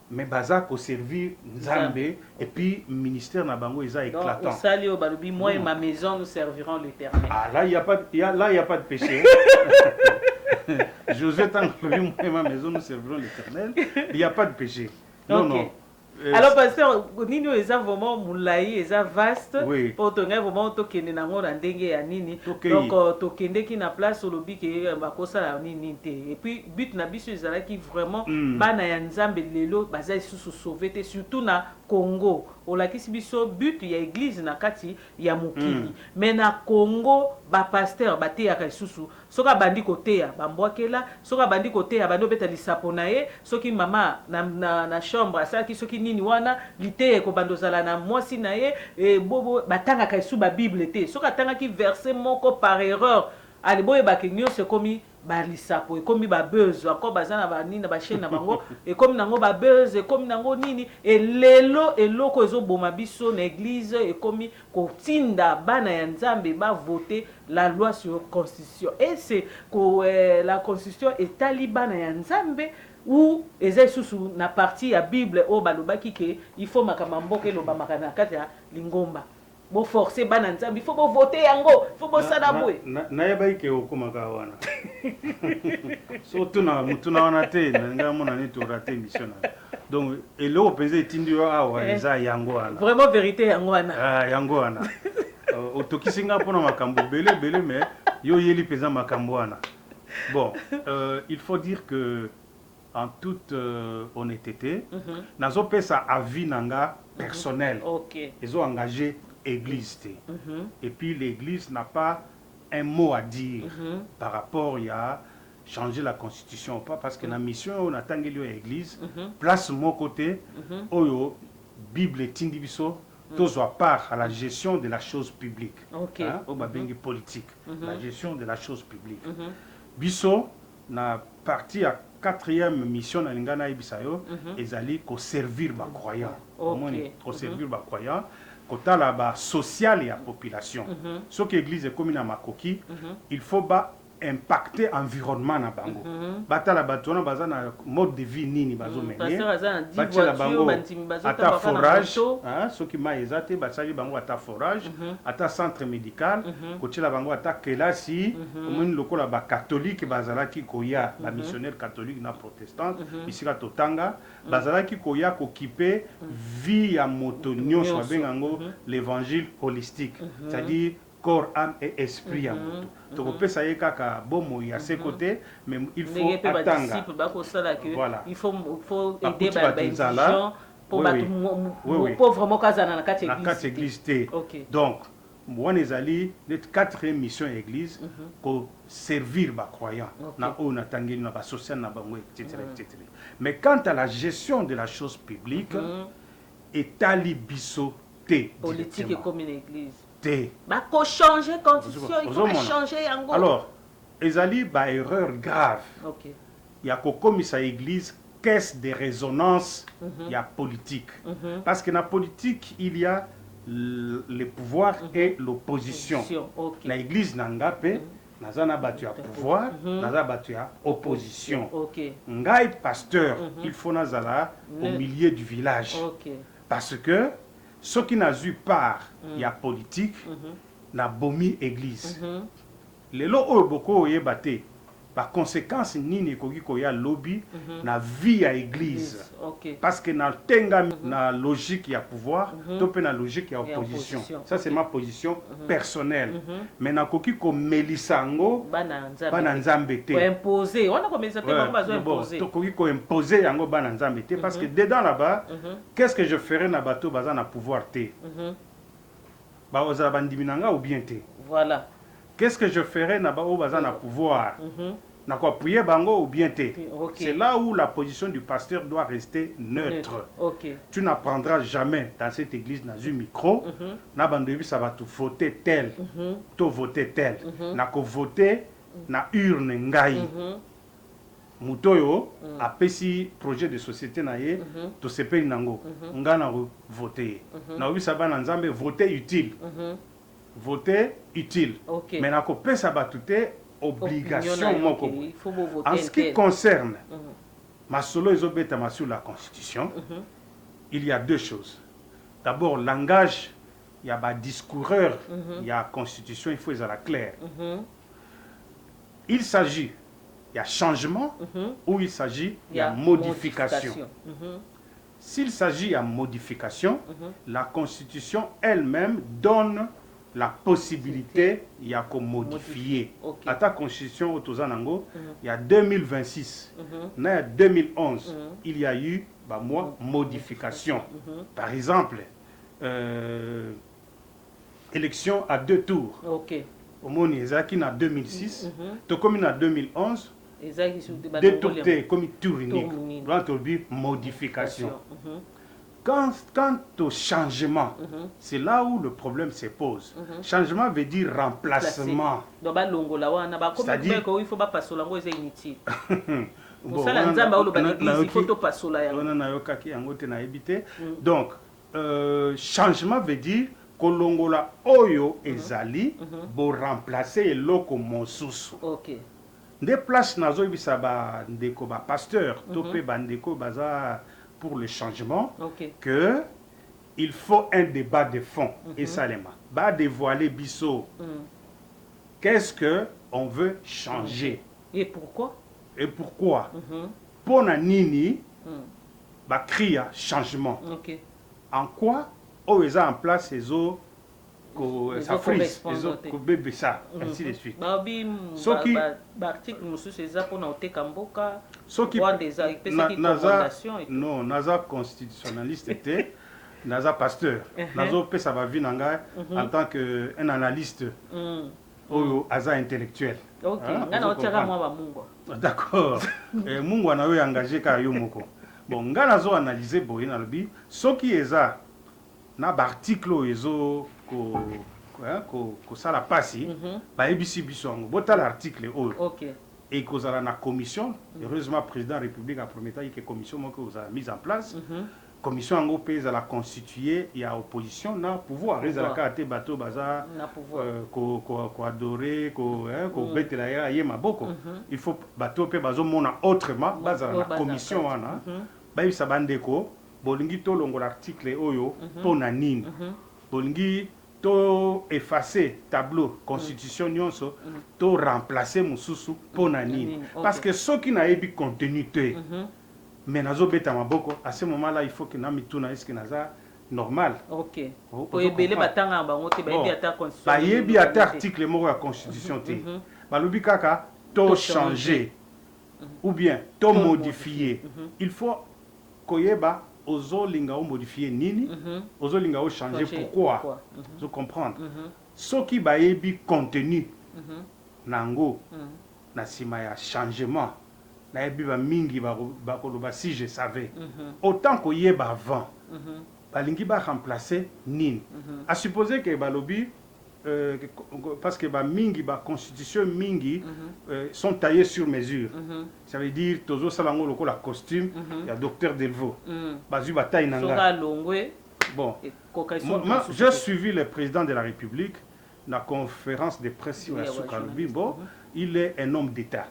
mais baza ko servir nzambe et puis ministère na bango ils a éclatant. Donc sali o balubi moi et ma maison nous servirons l'Éternel. Ah là il y a pas de péché. Josué tant que moi et ma maison nous servirons l'Éternel, il y a pas de péché. Non non. Alors pasteur nini eza vraiment moulayi eza vaste pour tonga vraiment tokende nango na ndenge ya nini donc tokende ki na place olobi ke bakosala nini te et puis but na biso ezalaki vraiment bana ya nzambe lelo baza isusu sauver te surtout na Congo olakisi biso but ya église na kati ya mokili mais na Congo ba pasteur bateyaka isusu soka bandi koteya bambwakela soka bandi koteya bando beta lisapo na ye soki mama na chambre asalaki soki nini wana liteye ko bandozala na mwasi na ye e bobo batanga ka isu ba bible te soka tanga ki verset moko par erreur ali boye ba kenyo se komi ba lisapo e komi ba buzz encore bazana ba nini ba chaîne na bango e komi nango ba buzz e komi nango nini e lelo eloko ezo boma biso na église e komi ko tinda bana ya nzambe ba voter la loi sur constitution et c'est que la constitution est talibana ya nzambe ou eza susu na partie ya bible o balobaki ke il faut makamamboke loba makana kati ya lingomba bo forcer bana nzambe il faut bo voter yango il faut bo sada boy na yeba ke okomaka wana so tuna wana te nga mona ni to rater mission donc eloko penza etindi yo awa eza yango wana vraiment vérité yango wana yango wana otokisinga mpona makambo belé mais yo yeli peza makambo wana. Bon, il faut dire que en toute honnêteté, nazo pesa avis nanga personnel. Ils ont engagé église. Et puis l'église n'a pas un mot à dire par rapport à changer la constitution ou pas, parce que la mission on attend l'église place mon côté oyo Bible tindibiso tous à part à la gestion de la chose publique. Au babengi politique, la gestion de la chose publique. Biso na partie à 4e mission na lingana ibisayo ezali ko servir ba croyant. Ko servir ba croyant kota la ba social ya population. Ce que l'église est comme na makoki, il faut ba impacter environnement na bango. Batala batona bazana mode de vie nini bazo mener. Batela bango ata forage, ce qui m'a exaté basali bango ata forage, ata centre médical, kotela bango ata kelasi, omoni lokola ba catholique bazalaki koya, la missionnaire catholique na protestante, ici la totanga, bazalaki koya kokipe vie ya moto nyonso babengango l'évangile holistique, c'est-à-dire corps, âme et esprit à moto. Donc, on ça y kaka bomo à ses côtés, mais il faut attendre. Voilà. Il faut aider les gens pour pauvres mokazana na quatre églises. Donc, moi les alliés, notre 4e mission église pour servir les croyants. Na on a tangi na ba social na bango etc. Mais quant à la gestion de la chose publique, état libiso té politique et comme une église. Bah, changer constitution, il faut changer yango. Alors, ezali ba erreur grave. Il y a comme ça église caisse de résonance, il y a politique. Parce que dans la politique, il y a le pouvoir et l'opposition. La église n'angape, nazana battu à pouvoir, nazana battu à opposition. Ngai pasteur, il faut nazala au milieu du village. Parce que ce qui n'a eu part, il y a politique, n'a bomi église. Les lots au boko yebate, par conséquence, ni koya lobby, na vie à église. Parce que na tenga na logique y a pouvoir, topé na logique y a opposition. Ça c'est ma position personnelle. Mais na koki ko melisango, bana nzambe te. Imposer, on a commencé à imposer. Koki ko imposer yango bana nzambe te parce que dedans là-bas, qu'est-ce que je ferais na bateau bazan na pouvoir te? Ba oza bandiminanga ou bien te. Voilà. Qu'est-ce que je ferais na ba bazan na pouvoir? Na quoi prier bango ou bien te. C'est là où la position du pasteur doit rester neutre. Tu n'apprendras jamais dans cette église dans un micro, na bandevi ça va te voter tel, te voter tel, na ko voter na urne ngai. Mutoyo a pesi projet de société na ye to sepeli nango ngana voter. Na obi ça ba na nzambe voter utile. Voter utile. Mais na ko pesa batute obligation moko. En ce qui concerne ma solo ezobetama sur la constitution, il y a deux choses. D'abord langage, il y a ba discoureur, il y a constitution, il faut être la claire. Il s'agit il y a changement ou il s'agit il y a modification. S'il s'agit de modification, la constitution elle-même donne la possibilité il y a qu'on modifier. À ta constitution il y a 2026, il y a 2011, il y a eu modification. Par exemple, élection à 2 tours. Au monde Ezaki en 2006, to comme en 2011, deux tours comme tour unique. Modification. Quant au changement, c'est là où le problème se pose. Changement veut dire remplacement. C'est-à-dire il faut pas passer la rose inutile. Donc, changement veut dire kolongola oyo ezali bo remplacer eloko mosusu. Des places nazo bisa ba ndeko ba pasteur topé bandeko baza pour le changement que il faut un débat de fond et ça les ba dévoiler biso. Qu'est-ce que on veut changer et pourquoi? Et pourquoi? Pona nini ba cria changement. En quoi oyo eza en place ezo ça frise bébé ça ainsi de suite soki article mosusu eza pona oteka mboka soki non naza constitutionnaliste te naza pasteur nazo pesa ba vie na ngai en tant que un analyste oyo aza intellectuel. D'accord. Mungu na yo engagé ka yo moko. Bon, nga nazo analyser boye na lobi soki eza na ba article ezo ko sala pasi ba ebisi biso ngo bota l'article oyo. OK. Et kozala na commission, heureusement président de la République a promis que commission moko a mise en place. Commission en gros la constituée, il y a opposition na pouvoir la carte bateau baza ko adorer ko bête la ya maboko il faut bateau pe bazo mona autrement baza la commission wana ba bisa bandeko bolingi to longo l'article oyo pona nini bolingi to effacer tableau constitution nyonso to remplacer mususu pona nini parce que ce qui n'a pas contenu te mais nazo beta maboko à ce moment là il faut que na mituna est-ce que naza normal. OK. Po ebele batanga bango te ba yebi ata constitution. Ba yebi ata article moko ya constitution te. Ba lobi kaka to changer ou bien to modifier. Il faut koyeba ozo linga o modifier nini, ozo linga o changer pourquoi. Vous comprendre. Ce qui ba yebi contenu nango na sima ya changement na ebiba mingi ba si je savais autant qu'on y est avant balingi ba remplacer nini à supposer que balobi parce que ba mingi ba constitution mingi sont taillés sur mesure ça veut dire tozo salango loko la costume ya docteur Delvaux bazu bataille nanga bon moi j'ai suivi le président de la République la conférence de presse sur la Soukalobi bon il est un homme d'État.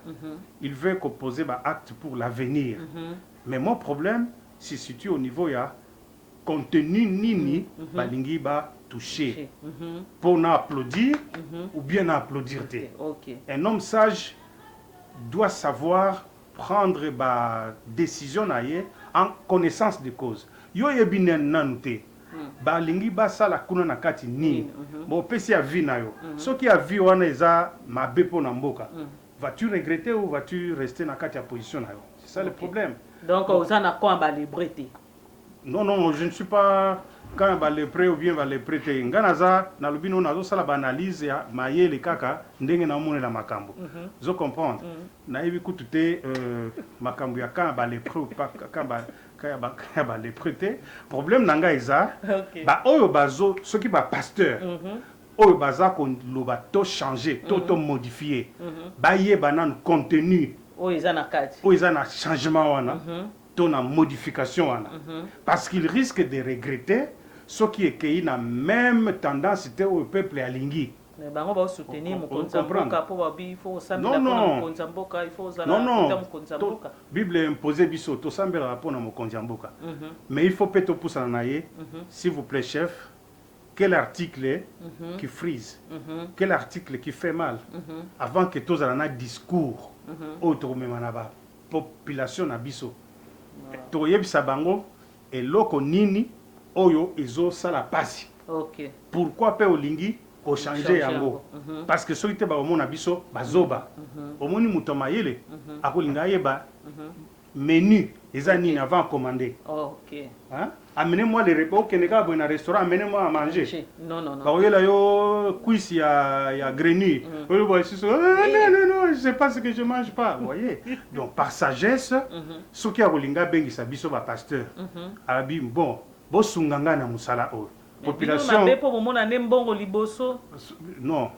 Il veut composer un acte pour l'avenir. Mais mon problème se situe au niveau de contenu nini balingi ba toucher. Pour n'applaudir ou bien n'applaudir. Un homme sage doit savoir prendre ba décision en connaissance de cause. Yo yebinen nanute. Balingi ba sala kuna na kati nini bo pesi ya vie na yo soki ya vie wana eza mabe po na mboka vas-tu regretter ou vas-tu rester na kati ya position na yo c'est ça le problème donc oza na kwa ba liberté non je ne suis pas quand ba le prêt ou bien ba le prêter ngana za na lubino nazo sala ba analyse ya mayele kaka ndenge na mone la makambo zo comprendre na yebi kutute makambo ya quand ba le prêt quand ba les prêter problème nanga eza ba oyo bazo soki ba pasteur oyo baza ko loba to changer to modifier ba yeba nan contenu oyo eza na kati oyo eza na changement wana to na modification wana parce qu'il risque de regretter ce qui est qu'il na même tendance te au peuple alingi bango ba soutenir mokonza mboka po babi faut sambela pona mokonza mboka il faut zala mokonza mboka Bible impose biso to sambela pona mokonza mboka mais il faut peto poussa na ye s'il vous plaît chef quel article qui frise quel article qui fait mal avant que tous alana discours autre même na ba population na biso to yebisa bango eloko nini oyo ezo sala pasi OK pourquoi pe olingi ko changer yango parce que soki te ba omona biso bazoba omoni muto mayele akolinga yeba menu eza nini avant commander OK hein amenez-moi les repas au Sénégal dans un restaurant amenez-moi à manger non ba oyela yo cuisse ya grenouille oyo ba siso non je sais pas ce que je mange pas vous voyez donc par sagesse soki akolinga bengisa biso ba pasteur abi bon bo sunganga na musala o population non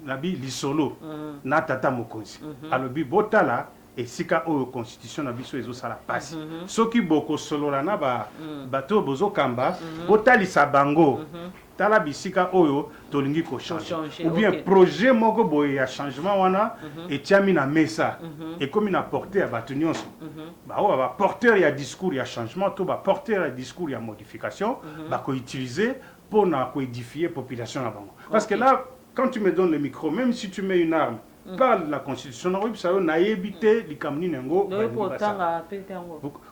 nabi lisolo na tata mokonzi alobi botala esika oyo constitution na biso ezosala pasi soki boko solola na bato bozokamba botalisa bango tala bisika oyo tolingi ko changer ou bien projet moko boye ya changement wana etiami na mesa ekomi na porter ya bato nyonso baoyo ba porteur ya discours ya changement to ba porteur ya discours ya modification bako utiliser pour na ko édifier population na bango parce que là quand tu me donnes le micro même si tu mets une arme par la constitution na yebite likamni nango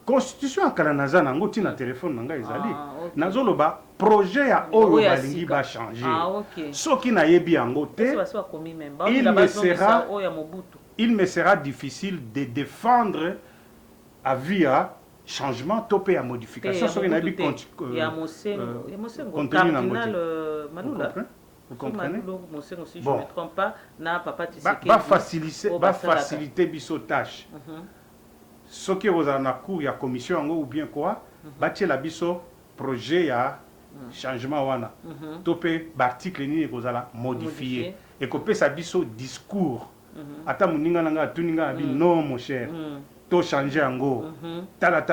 constitution akala naza nango tina téléphone nanga ezali nazoloba projet ya oyo balingi ba changer soki na yebi yango te il me sera difficile de défendre à via changement topé à modification soki na yebi contenu nango vous comprenez? Si je ne me trompe pas, faciliter biso tâche. Ce qui vous en a cours, il y a commission ou bien quoi, bâtir la biso projet ya changement wana. Topé l'article ni vous allez modifier et copier sa biso discours. Ata muninga nanga tuninga bi non mon cher. To changer ango. Tala.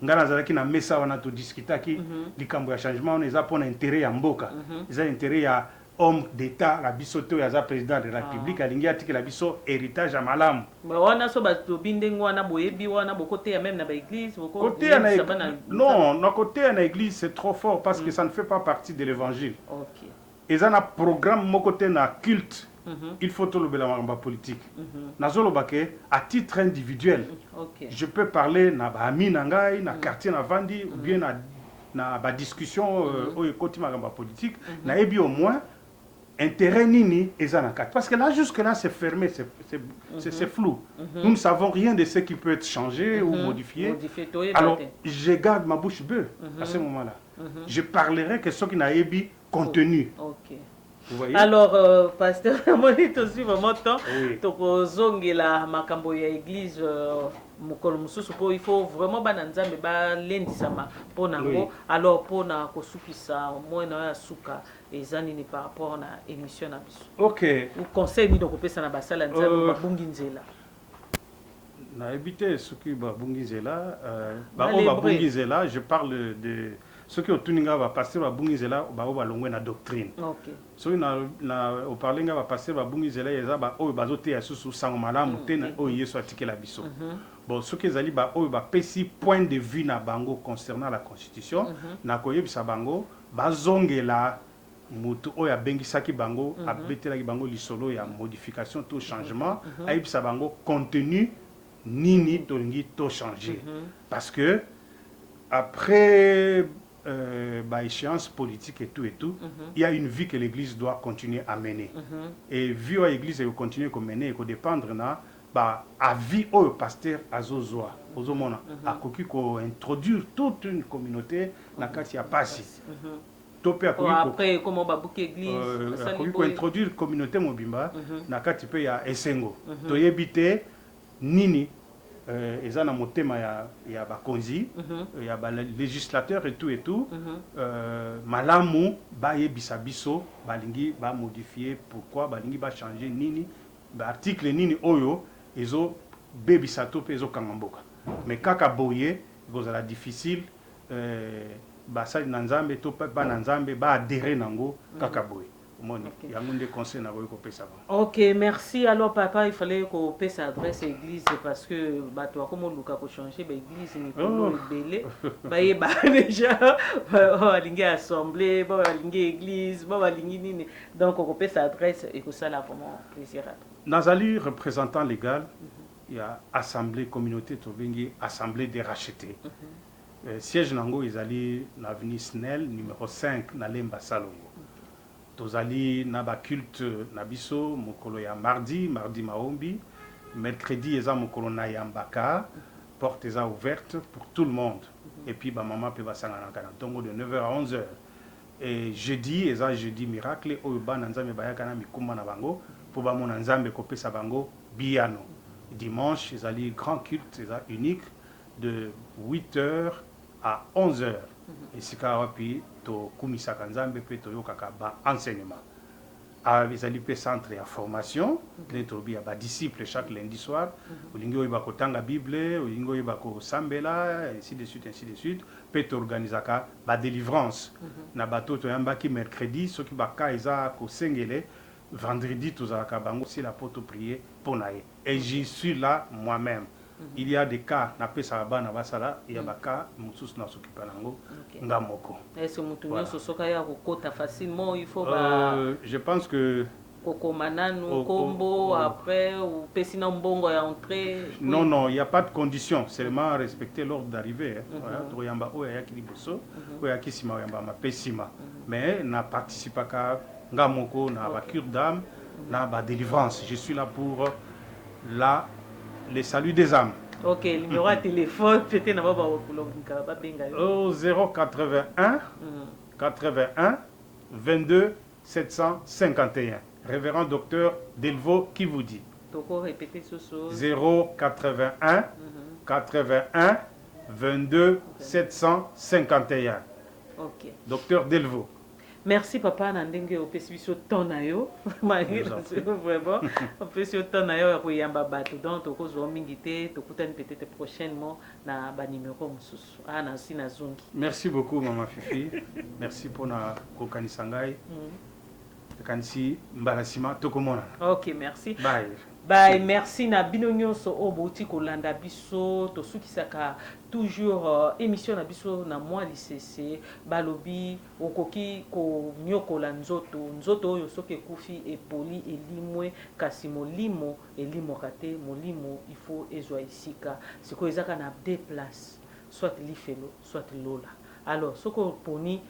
Ngana zalaki na mesa wana to discutaki likambo ya changement on eza pona intérêt ya mboka eza intérêt ya homme d'état la biso to ya za président de la république alingi atiki la biso héritage ya malamu ba wana so ba to bindengo wana boyebi wana bokote ya même na ba église côté na non na côté na église c'est trop fort parce que ça ne fait pas partie de l'évangile. OK. Eza na programme moko te na culte. Il faut tout le bélamamba politique. Nazolobake à titre individuel. Je peux parler na ba ami nangai na quartier na vandi ou bien na ba discussion au côté magamba politique na ebi au moins intérêt nini ezana kat parce que là jusque là c'est fermé c'est flou. Nous ne savons rien de ce qui peut être changé ou modifié. Alors je garde ma bouche bée à ce moment-là. Je parlerai que ce qui n'a ebi contenu. OK. Alors, pasteur, aussi vraiment temps, la makambo ya église mokolo mususu po il faut vraiment bananzambe ba lendisama ponango alors pona kosukisa mwana ya suka ezani ni par rapport na émission na biso. OK. Ou conseil ni donc pesa na basala nzambe ba bungi nzela. Na habité suki ba bungi nzela ba bungi nzela je parle de ce qui otuninga va passer ba bungi nzela ba longwe na doctrine. OK. So na au parlinga va passer ba bungi nzela yeza ba o bazote ya susu sango malamu te na o yeso atikela biso. Bon ce qui zali ba o ba pesi point de vue na bango concernant la constitution na koyebisa bango bazongela mutu oya bengisaki bango abetelaki bango lisolo ya modification to changement ayebisa bango contenu nini tolingi to changer parce que après échéance politique et tout, il y a une vie que l'Église doit continuer à mener. Et vie à l'Église et continuer à mener et qu'on dépendre na à vie au pasteur azozoa ozomona akoki ko introduire toute une communauté na kati ya pasi. Topé après comment ba bouke église akoki ko introduire communauté mobimba na kati pe ya esengo. Toyebite nini eza na motema ya bakonzi ya ba législateur et tout malamu ba yebisa biso balingi ba modifier pourquoi balingi ba changer nini ba article nini oyo ezo bebisa to pe ezo kangamboka mais kaka boye kozala difficile basali na nzambe to ba na nzambe ba adhérer nango kaka boye. OK, merci. Alors papa, il fallait qu'on paie sa adresse à l'église parce que toi comme on a changé l'église ni belé déjà alingi assemblée, alingi église, alingi nini. Donc on paie sa adresse et que ça là vraiment plaisir. Nazali représentant légal, il y a assemblée communauté Tobengi, assemblée des rachetés. Siège nango izali na avenue Snell numéro 5 na Lemba Salongo. Tozali na ba culte na biso mokolo ya mardi maombi, mercredi eza mokolo na yambaka, porte eza ouverte pour tout le monde et puis ba maman pe basanga na kana tongo de 9h à 11h et jeudi eza jeudi miracle oyo bana nzambe bayaka na mikumba na bango pour ba mona nzambe kopesa bango biano. Dimanche ezali grand culte eza unique de 8h à 11h. Et si wapi to kumisaka nzambe pe to yokaka ba enseignement ezali pe centre ya formation l'introbi ya ba disciples chaque lundi soir olingi oyeba kotanga bible olingi oyeba ko sambela ainsi de suite pe to organisaka ba délivrance na bato to yambaki mercredi soki baka eza ko sengele vendredi tozalaka bango si la poto prier pour nae et j'y suis là moi-même. Il y a des cas na pesa bana basala il y a des cas mususu na sokipa nango ngamoko. Est-ce que mutunyo sosoka ya kokota facilement il faut je pense que Koko Manano, Combo, après, ou Pessina Mbongo à entrée. Non, non, il n'y a pas de condition. Seulement respecter l'ordre d'arrivée. Toyamba Oyaki Liboso, Oyaki Sima Oyamba ma Pessima. Mais n'a participé qu'à Ngamoko, n'a pas cure d'âme, n'a pas délivrance. Je suis là pour les saluts des âmes. Ok, le numéro de téléphone, peut-être n'a pas au 081 81 22 751. Révérend docteur Delvaux qui vous dit. 081 81 22 751. Ok. Docteur Delvaux. Merci papa nandenge opesibiso tonayo vraiment opesibiso tonayo ya koyamba bato donc tokozwa mingi te tokutani peut-être prochainement na ba numéro mususu na sina zungi. Merci beaucoup maman Fifi. Merci pour na kokanisa ngai. Kanisi mbalasima tokomona. OK, merci. Bye. Bye, merci na bino nyonso obouti kolanda biso to sukisaka toujours émission na biso na moi licece balobi okoki ko nyokola nzoto oyo soki ekufi epoli elimwe kasi molimo elimokate molimo il faut ezwa isika siko ezaka na deux places soit lifelo soit lola alors soko poni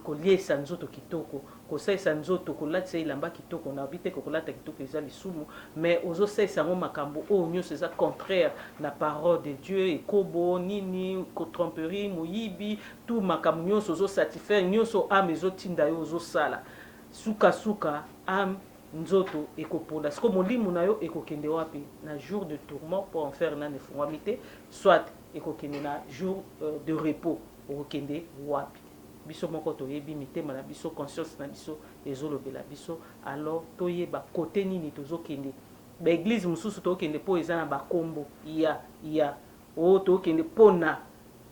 koliesa nzoto kitoko kosaisa nzoto kolatisa ilamba kitoko na bite kokolata kitoko eza lisumu mais ozosaisa ngo makambo oyo nyonso eza contraire na parole de Dieu ekobo nini ko tromperie moyibi tout makambo nyonso ozosatisfaire nyonso ame ezotinda yo ozosala suka ame nzoto ekoponda siko molimo na yo ekokende wapi na jour de tourment pour en faire na nefungwami soit ekokende na jour de repos okokende wapi biso moko toyebi mitema na biso conscience na biso ezolobela biso alors toyeba côté nini tozokende ba église mususu tokende po eza na bakombo ya o tokende pona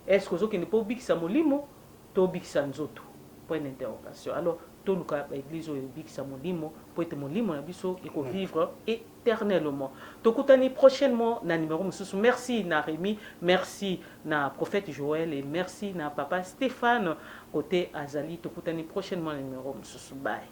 est-ce que ozokende po bikisa molimo to bikisa nzoto point d'interrogation alors toluka ba église oyo bikisa molimo po ete molimo na biso eko vivre éternellement tokutani prochainement na numéro mususu. Merci na Rémi, merci na prophète Joël et merci na papa Stéphane côté Azali tokutani prochainement na numéro mususu. Bye.